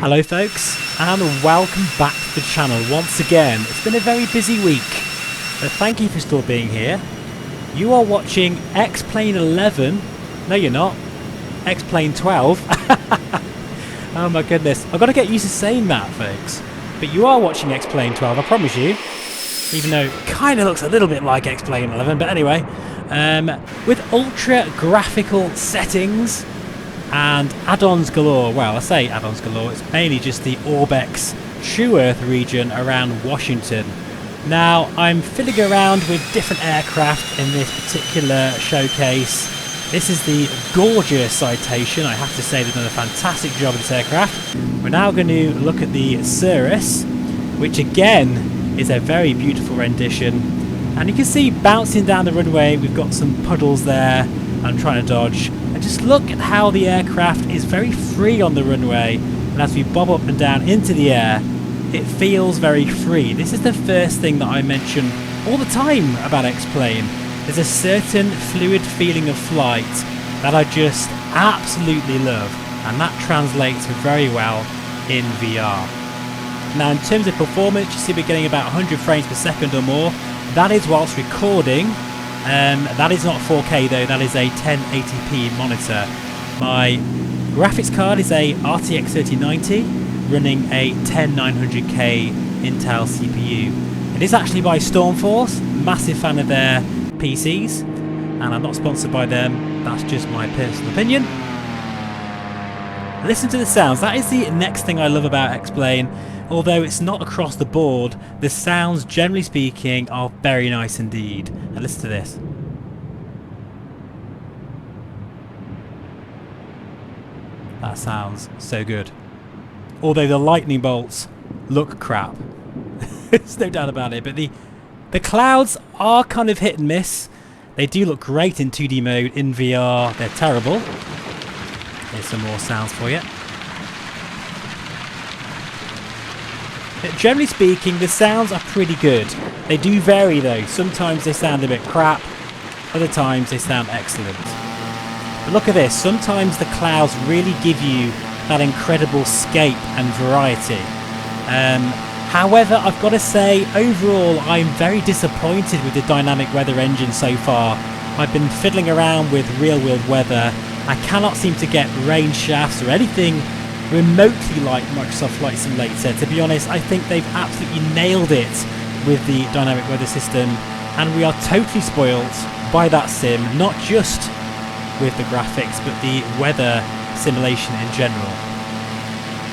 Hello folks, and welcome back to the channel once again. It's been a very busy week, but thank you for still being here. You are watching X-Plane 11, no you're not, X-Plane 12. Oh my goodness, I've got to get used to saying that folks. But you are watching X-Plane 12, I promise you. Even though it kind of looks a little bit like X-Plane 11, but anyway. With ultra graphical settings and add-ons galore. Well, I say add-ons galore, it's mainly just the Orbx True Earth region around Washington. Now, I'm fiddling around with different aircraft in this particular showcase. This is the gorgeous Citation. I have to say they've done a fantastic job with this aircraft. We're now going to look at the Cirrus, which again is a very beautiful rendition. And you can see bouncing down the runway, we've got some puddles there I'm trying to dodge. And just look at how the aircraft is very free on the runway, and as we bob up and down into the air, it feels very free. This is the first thing that I mention all the time about X-Plane. There's a certain fluid feeling of flight that I just absolutely love, and that translates very well in VR. Now in terms of performance, you see we're getting about 100 frames per second or more. That is whilst recording. That is not 4K though, that is a 1080p monitor. My graphics card is a RTX 3090 running a 10900K Intel CPU. It is actually by Stormforce, massive fan of their PCs, and I'm not sponsored by them, that's just my personal opinion. Listen to the sounds, that is the next thing I love about X-Plane. Although it's not across the board, the sounds, generally speaking, are very nice indeed. Now listen to this. That sounds so good. Although the lightning bolts look crap. There's no doubt about it. But the clouds are kind of hit and miss. They do look great in 2D mode. In VR, they're terrible. Here's some more sounds for you. Generally speaking, the sounds are pretty good. They do vary though. Sometimes they sound a bit crap, other times they sound excellent. But look at this, sometimes the clouds really give you that incredible scape and variety. However, I've got to say, overall, I'm very disappointed with the dynamic weather engine so far. I've been fiddling around with real-world weather. I cannot seem to get range shafts or anything remotely like Microsoft Flight Simulator. To be honest, I think they've absolutely nailed it with the dynamic weather system, and we are totally spoiled by that sim, not just with the graphics but the weather simulation in general.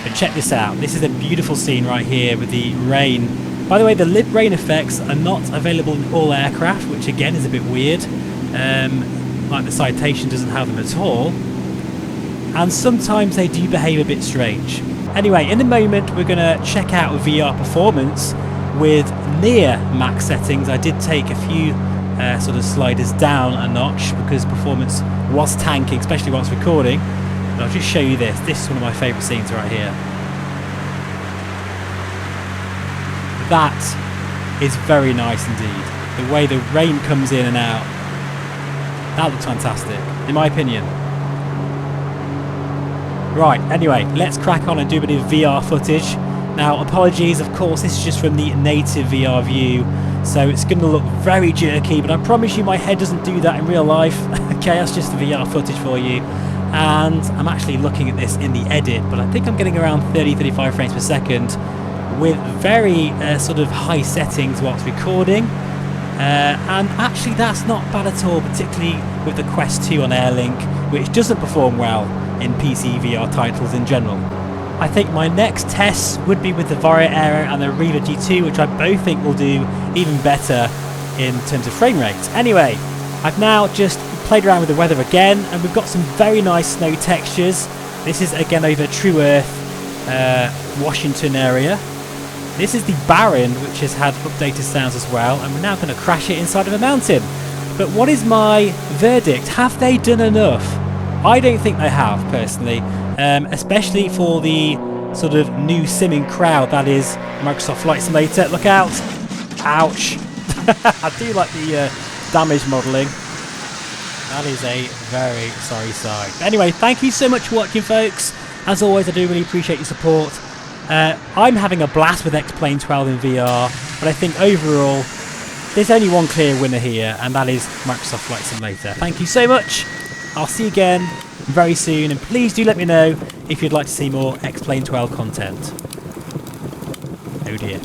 But check this out, this is a beautiful scene right here with the rain. By the way, the lib rain effects are not available in all aircraft, which again is a bit weird. Like the Citation doesn't have them at all. And sometimes they do behave a bit strange. Anyway, in a moment we're going to check out VR performance with near max settings. I did take a few sort of sliders down a notch because performance was tanking, especially whilst recording. But I'll just show you this. This is one of my favourite scenes right here. That is very nice indeed. The way the rain comes in and out. That looks fantastic, in my opinion. Right, anyway, let's crack on and do a bit of VR footage. Now, apologies, of course, this is just from the native VR view, so it's going to look very jerky, but I promise you my head doesn't do that in real life. Okay, that's just the VR footage for you. And I'm actually looking at this in the edit, but I think I'm getting around 30-35 frames per second with very sort of high settings whilst recording. And actually that's not bad at all, particularly with the Quest 2 on Airlink, which doesn't perform well in PC VR titles in general. I think my next tests would be with the VARJO ERE and the Riva G2, which I both think will do even better in terms of frame rates. Anyway, I've now just played around with the weather again, and we've got some very nice snow textures. This is again over True Earth, Washington area. This is the Baron, which has had updated sounds as well, and we're now going to crash it inside of a mountain. But what is my verdict? Have they done enough? I don't think they have, personally, especially for the sort of new simming crowd that is Microsoft Flight Simulator. Look out! Ouch! I do like the damage modelling. That is a very sorry sight. Anyway, thank you so much for watching, folks. As always, I do really appreciate your support. I'm having a blast with X-Plane 12 in VR, but I think overall there's only one clear winner here, and that is Microsoft Flight Simulator. Thank you so much. I'll see you again very soon, and please do let me know if you'd like to see more X-Plane 12 content. Oh dear.